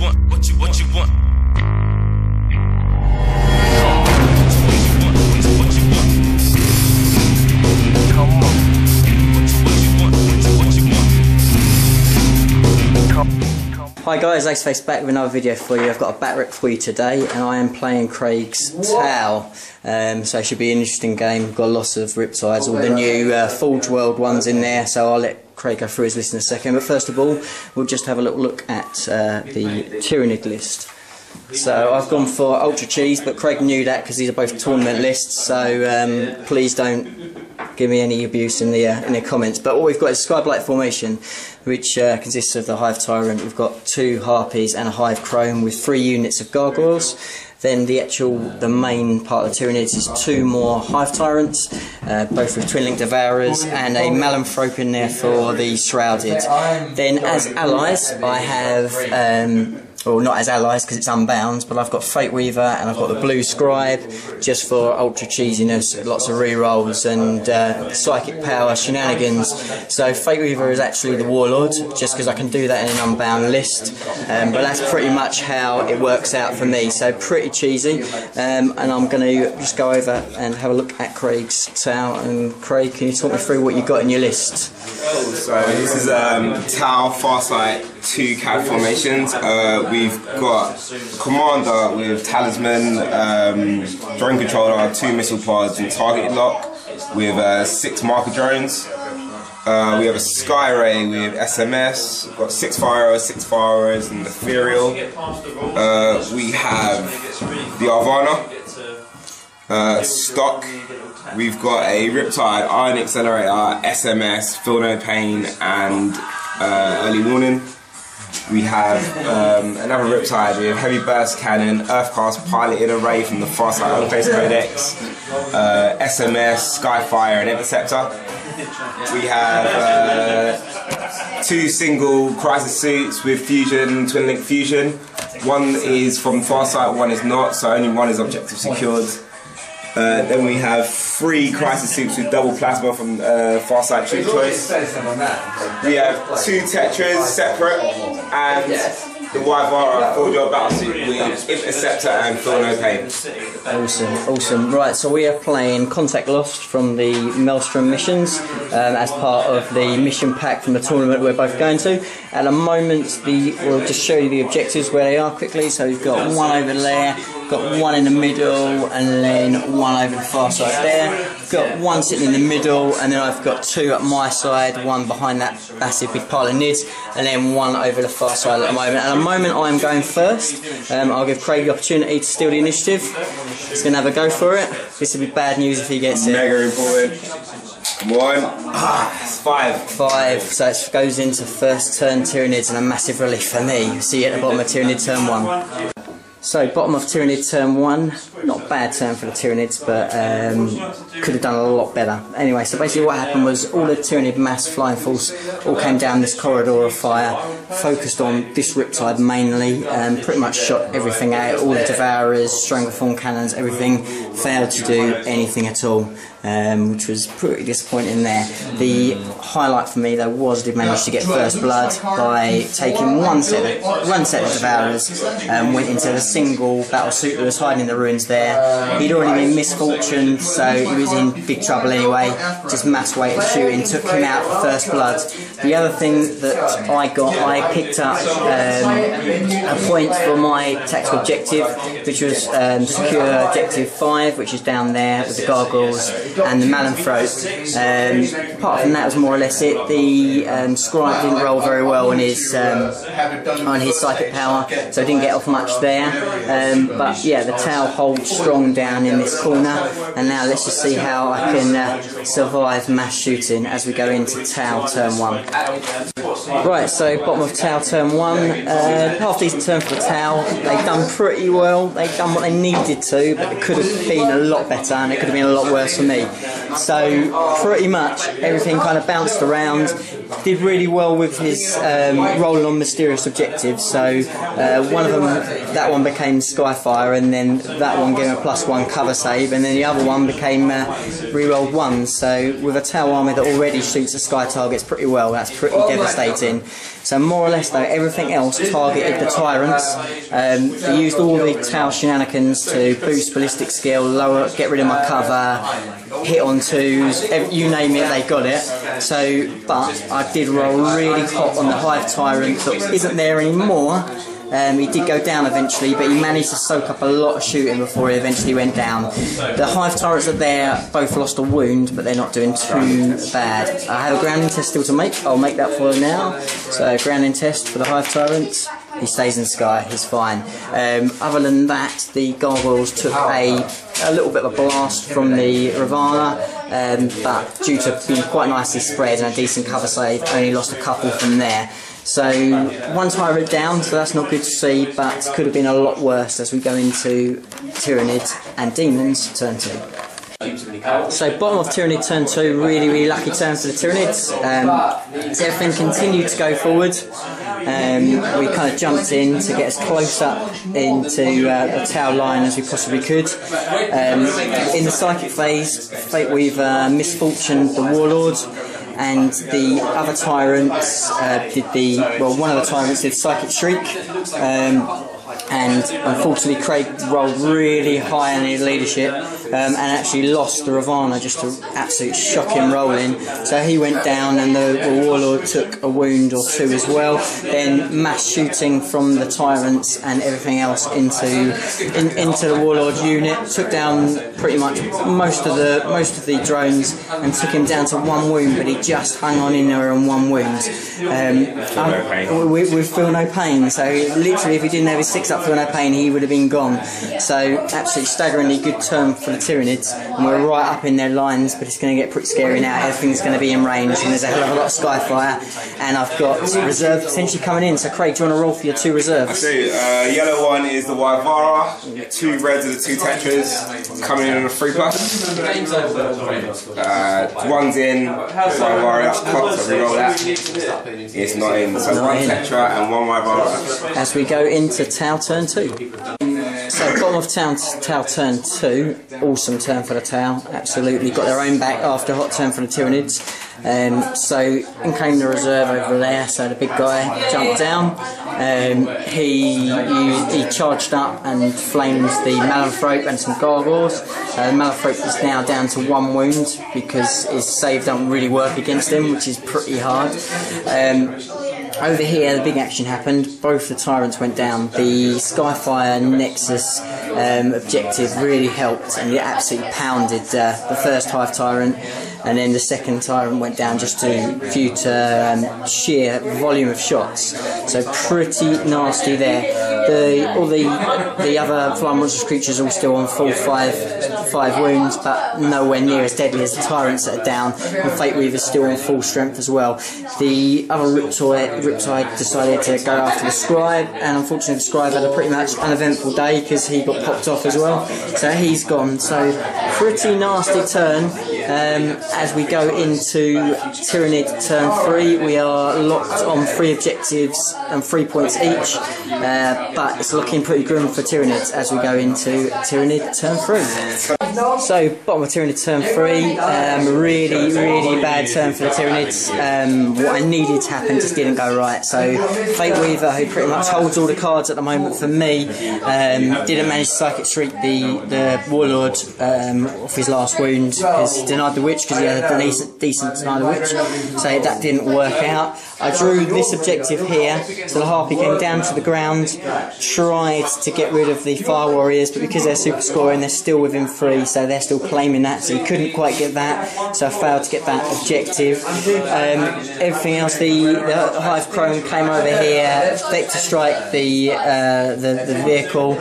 want, what you want. Hi guys, Aceface back with another video for you. I've got a batrep for you today and I am playing Craig's Tau. So it should be an interesting game. We've got lots of riptides, all the new Forge World ones in there, so I'll let Craig go through his list in a second. But first of all, we'll just have a little look at the Tyranid list. So I've gone for Ultra Cheese, but Craig knew that because these are both tournament lists, so please don't give me any abuse in the comments. But all we've got is Skyblight formation, which consists of the Hive Tyrant. We've got 2 Harpies and a Hive Chrome with 3 units of Gargoyles. Then the main part of the Tyranids is 2 more Hive Tyrants, both with Twin Link Devourers, and a Malanthrope in there for the Shrouded. Then as allies I have, well, not as allies because it's unbound, but I've got Fate Weaver and I've got the Blue Scribe just for ultra cheesiness, lots of rerolls and psychic power shenanigans. So Fate Weaver is actually the Warlord, just because I can do that in an unbound list, but that's pretty much how it works out for me, so pretty cheesy. And I'm going to just go over and have a look at Craig's Tau. And Craig, can you talk me through what you've got in your list? So this is Tau Farsight 2 CAD formations. We've got Commander with Talisman, Drone Controller, 2 Missile Pods and Target Lock with 6 Marker Drones. We have a Sky Ray with SMS. We've got 6 Firers and Ethereal. We have the Arvana. Stock. We've got a Riptide, Iron Accelerator, SMS, Feel No Pain and Early Warning. We have another Riptide with Heavy Burst Cannon, Earthcast Piloted Array from the Farsight Outface Codex, SMS, Skyfire and Interceptor. We have 2 single Crisis Suits with Fusion, Twin Link Fusion. One is from Farsight, one is not, so only one is objective secured. Then we have 3 Crisis Suits with double plasma from Farsight True Choice. We have 2 Tetras separate, and the Wyvara Forge Battle Suit with Interceptor and Feel No Pain. Awesome. Right, so we are playing Contact Lost from the Maelstrom missions as part of the mission pack from the tournament we're both going to. At the moment, we'll just show you the objectives where they are quickly. So we've got 1 over there, got 1 in the middle, and then 1 over the far side there. We've got 1 sitting in the middle, and then I've got 2 at my side, 1 behind that massive big pile of nids, and then 1 over the far side at the moment. At the moment I'm going first. I'll give Craig the opportunity to steal the initiative. He's going to have a go for it. This will be bad news if he gets it. Mega important. Come on. It's 5. So it goes into first turn Tyranids, and a massive relief for me. See you at the bottom of Tyranid turn 1. So bottom of Tyranid turn 1, not a bad turn for the Tyranids, but could have done a lot better. Anyway, so basically what happened was all the Tyranid mass flying force all came down this corridor of fire, focused on this Riptide mainly, pretty much shot everything out, all the Devourers, Strangleform Cannons, everything failed to do anything at all. Which was pretty disappointing there. The highlight for me though was they managed to get first blood by taking one set of Devourers and went into the single battle suit that was hiding in the ruins there. He'd already been misfortuned, so he was in big trouble anyway. Just mass weighted shooting took him out for first blood. The other thing that I picked up a point for my tactical objective, which was secure objective 5, which is down there with the Gargoyles and the Malanthrope. Apart from that was more or less it. The Scribe didn't roll very well on his psychic power, so didn't get off much there. But yeah, the Tau holds strong down in this corner, and now let's just see how I can survive mass shooting as we go into Tau turn 1. Right, so bottom of Tau turn 1, half decent turn for the Tau. They've done pretty well, they've done what they needed to, but it could have been a lot better and it could have been a lot worse for me. So pretty much everything kind of bounced around. Did really well with his rolling on mysterious objectives, so one of them, that one became Skyfire, and then that one gave him a +1 cover save, and then the other one became rerolled 1. So with a Tau army that already shoots the sky targets pretty well, that's pretty devastating. So more or less though, everything else targeted the Tyrants. They used all the tail shenanigans to boost ballistic skill, lower, get rid of my cover, hit on twos, you name it, they got it. So, but I did roll really hot on the Hive Tyrant that isn't there anymore. He did go down eventually, but he managed to soak up a lot of shooting before he eventually went down. The Hive Tyrants are there, both lost a wound, but they're not doing too bad. I have a grounding test still to make. I'll make that for you now. So, grounding test for the Hive Tyrants. He stays in the sky, he's fine. Other than that, the Gargoyles took a little bit of a blast from the Ravana, but due to being quite nicely spread and a decent cover save, only lost a couple from there. So one Tyrant down, so that's not good to see, but could have been a lot worse as we go into Tyranids and Demons turn 2. So bottom of Tyranid turn 2, really lucky turn for the Tyranids. So everything continued to go forward. We kind of jumped in to get as close up into the tail line as we possibly could. In the psychic phase, we've misfortuned the Warlord, and the other Tyrants one of the Tyrants did Psychic Shriek, and unfortunately Craig rolled really high in his leadership and actually lost the Ravana just to absolute shocking rolling. So he went down and the Warlord took a wound or two as well. Then mass shooting from the Tyrants and everything else into the Warlord unit, took down pretty much most of the drones and took him down to one wound, but he just hung on in there on one wound. We feel no pain, so literally if he didn't have his 6 up, feel no pain, he would have been gone. So absolutely staggeringly good turn for the Tyranids, and we're right up in their lines, but it's going to get pretty scary now. Everything's going to be in range, and there's a hell of a lot of Skyfire, and I've got reserve potentially coming in. So Craig, do you want to roll for your 2 reserves? I do. Yellow one is the Warboar, 2 reds are the 2 tetras, coming in on a 3+. One's in, Warboar, that's clocked, so we roll that. It's not in, so not 1 tetra and 1 Warboar. As we go into Tau turn 2. So bottom of Tau turn 2, awesome turn for the Tau, absolutely got their own back after hot turn for the Tyranids. So in came the reserve over there, so the big guy jumped down, he charged up and flamed the Malanthrope and some Gargoyles. The Malanthrope is now down to 1 wound because his save don't really work against him, which is pretty hard. Over here, the big action happened. Both the Tyrants went down. The Skyfire Nexus objective really helped, and it absolutely pounded the first Hive Tyrant, and then the second Tyrant went down just due to sheer volume of shots. So pretty nasty there. All the other flying monstrous creatures are all still on full 5 wounds, but nowhere near as deadly as the Tyrants that are down. And Fate Weaver's still on full strength as well. The other Riptide decided to go after the Scribe, and unfortunately the Scribe had a pretty much uneventful day because he got popped off as well. So he's gone. So pretty nasty turn. As we go into Tyranid turn 3, we are locked on 3 objectives and 3 points each, but it's looking pretty grim for Tyranids as we go into Tyranid turn 3. So bottom of Tyranid turn 3, really bad turn for the Tyranids. What I needed to happen just didn't go right. So Fate Weaver, who pretty much holds all the cards at the moment for me, didn't manage to Psychic Shriek the Warlord off his last wound because he denied the Witch because he had a decent deny the Witch. So that didn't work out. I drew this objective here, so the Harpy came down to the ground, tried to get rid of the Fire Warriors, but because they're super scoring, they're still within 3, so they're still claiming that, so he couldn't quite get that, so I failed to get that objective. Everything else, the Hive Chrome came over here, Vector Strike the vehicle,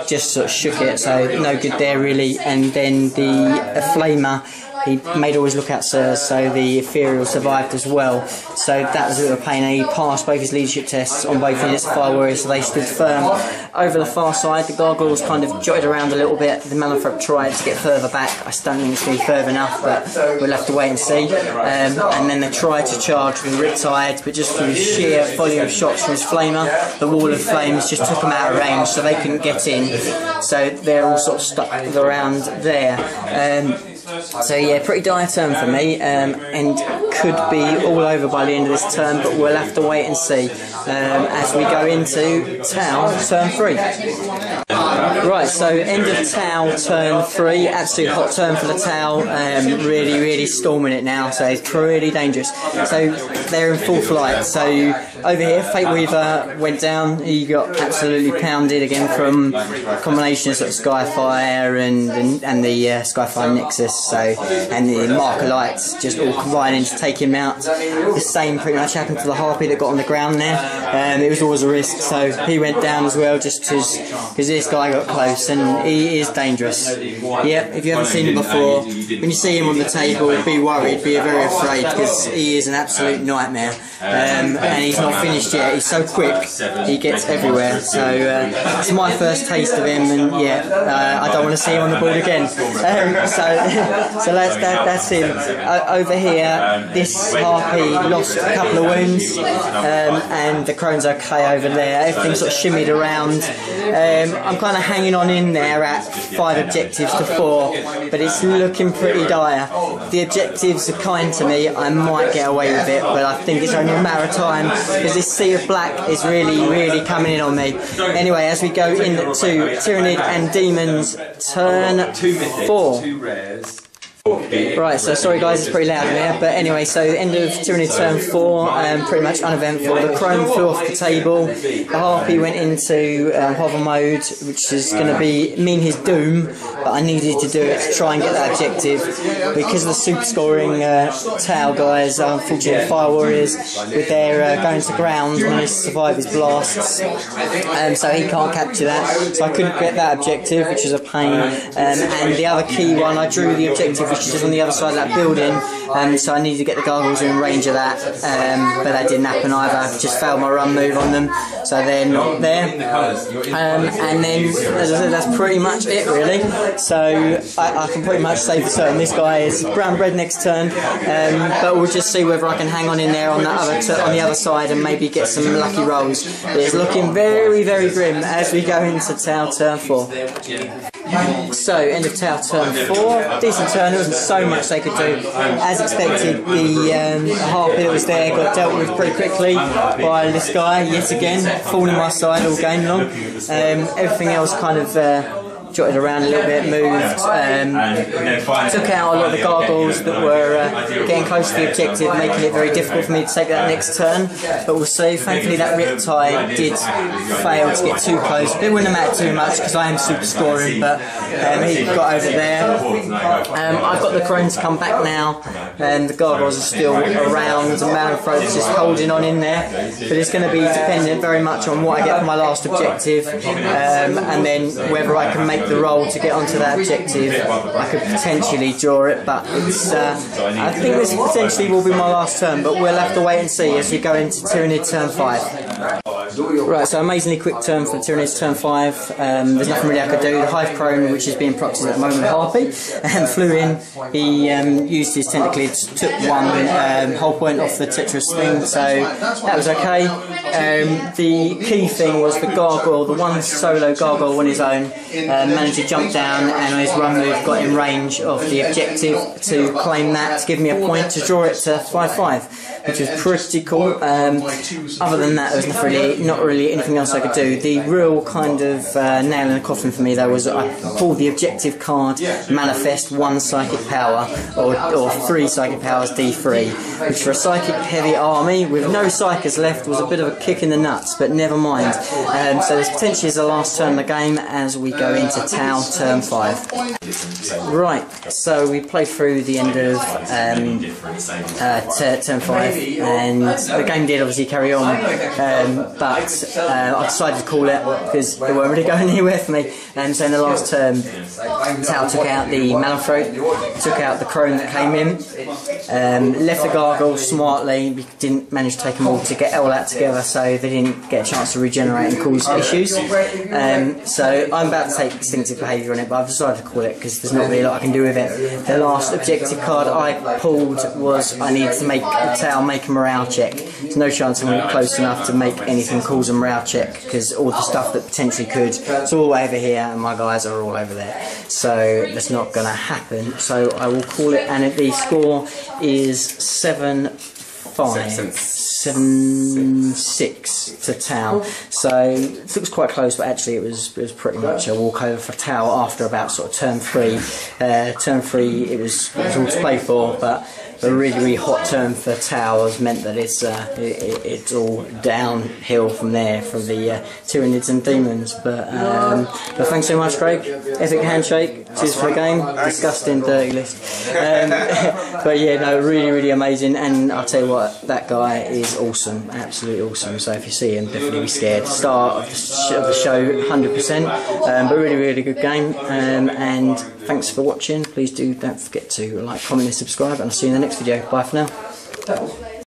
just sort of shook it, so no good there really, and then the Flamer, he made all his lookout sirs, so the Ethereal survived as well. So that was a bit of a pain, and he passed both his leadership tests on both units of Fire Warriors, so they stood firm. Over the far side, the Gargoyles kind of jotted around a little bit. The Malanthrope tried to get further back. I don't think it's going to be further enough, but we'll have to wait and see. And then they tried to charge with Riptide, but just through sheer volume of shots from his Flamer, the Wall of Flames just took them out of range, so they couldn't get in. So they're all sort of stuck around there. So yeah, pretty dire turn for me, and could be all over by the end of this turn, but we'll have to wait and see as we go into Tau turn 3. Right, so end of Tau turn 3, absolute hot turn for the Tau, really storming it now, so it's pretty dangerous. So they're in full flight, so over here Fate Weaver went down, he got absolutely pounded again from a combination of sort of Skyfire and the Skyfire Nexus, so, and the Marker Lights just all combining to take him out. The same pretty much happened to the Harpy that got on the ground there. It was always a risk, so he went down as well just because this guy got close, and he is dangerous. Yep, if you haven't seen him before, when you see him on the table, be worried, be very afraid, because he is an absolute nightmare. And he's not finished yet, he's so quick, he gets everywhere. So it's my first taste of him, and yeah, I don't want to see him on the board again. So that's him. Over here, this Harpy lost a couple of wounds, and the Crone's okay over there. Everything's sort of shimmied around. I'm kind of hanging on in there at 5 objectives to 4, but it's looking pretty dire. The objectives are kind to me, I might get away with it, but I think it's only a matter of time, because this Sea of Black is really coming in on me. Anyway, as we go into Tyranid and Demons turn 4. Right, so sorry guys, it's pretty loud in here, but anyway, so end of Tyranid turn 4, pretty much uneventful. The Chrome flew off the table, the Harpy went into hover mode, which is going to mean his doom, but I needed to do it to try and get that objective. Because of the super scoring Tau guys, unfortunately Fire Warriors, with their going to ground, managed to survive his blasts, so he can't capture that, so I couldn't get that objective, which is a pain. And the other key one, I drew the objective, which is just on the other side of that building, so I needed to get the gargoyles in range of that, but that didn't happen either. Just failed my run move on them, so they're not there. And then, as I said, that's pretty much it really. So I can pretty much say for certain this guy is brown bread next turn, but we'll just see whether I can hang on in there on that on the other side and maybe get some lucky rolls. It's looking very grim as we go into Tau turn 4. So, end of Tau turn 4, decent turn, there wasn't so much they could do. As expected, the Harpy that was there got dealt with pretty quickly by this guy, yet again, falling my side all game long. Everything else kind of jotted around a little bit, moved, took out a lot of the gargoyles that were getting close to the objective, making it very difficult for me to take that next turn, but we'll see. Thankfully that Riptide did fail to get too close. It wouldn't have mattered too much because I am super scoring, but he got over there. I've got the Crone to come back now, and the gargoyles are still around, and Malifro's just holding on in there, but it's going to be dependent very much on what I get for my last objective, and then whether I can make the roll to get onto that objective. I could potentially draw it, but it's, I think this potentially will be my last turn, but we'll have to wait and see as we go into Tyranid turn 5. Right, so amazingly quick turn for Tyranids turn 5. There's nothing really I could do. The Hive Crone, which is being proxied at the moment, Harpy, flew in. He used his tentacles, took one whole point off the Tetris thing, so that was okay. The key thing was the gargoyle, the one solo gargoyle on his own, managed to jump down and on his run move got in range of the objective to claim that, to give me a point to draw it to 5-5, which was pretty cool. Other than that, there was not really anything else I could do. The real kind of nail in the coffin for me though was I pulled the objective card, manifest 1 psychic power or 3 psychic powers D3, which for a psychic heavy army with no psychers left was a bit of a kick in the nuts, but never mind. So this potentially is the last turn of the game as we go into Tau turn 5. Right, so we play through the end of turn 5, and the game did obviously carry on, but I decided to call it because they weren't really going anywhere for me. And so in the last turn, Tau took out the Malifrote, took out the Crone that came in, left the Gargoyle smartly, didn't manage to take them all to get all that together, so they didn't get a chance to regenerate and cause issues. So I'm about to take extinctive behaviour on it, but I've decided to call it because there's not really a lot I can do with it. The last objective card I pulled was I need to make a tail make a morale check. There's no chance I'm going to be close enough to make anything cause a morale check because all the stuff that potentially could, it's all over here and my guys are all over there. So that's not going to happen. So I will call it, and the score is 7-6 to Tau. So it looks quite close, but actually it was pretty much a walkover for Tau after about sort of turn 3. Turn 3 it was all to play for, but a really hot turn for Tau has meant that it's all downhill from there for the Tyranids and Demons. But thanks so much, Craig. Epic handshake. Cheers for the game. Disgusting, dirty list. But yeah, no, really amazing. And I'll tell you what, that guy is awesome, absolutely awesome. So if you see him, definitely be scared. Start of the show, 100%. But really good game. And thanks for watching. Please don't forget to like, comment and subscribe, and I'll see you in the next video. Bye for now.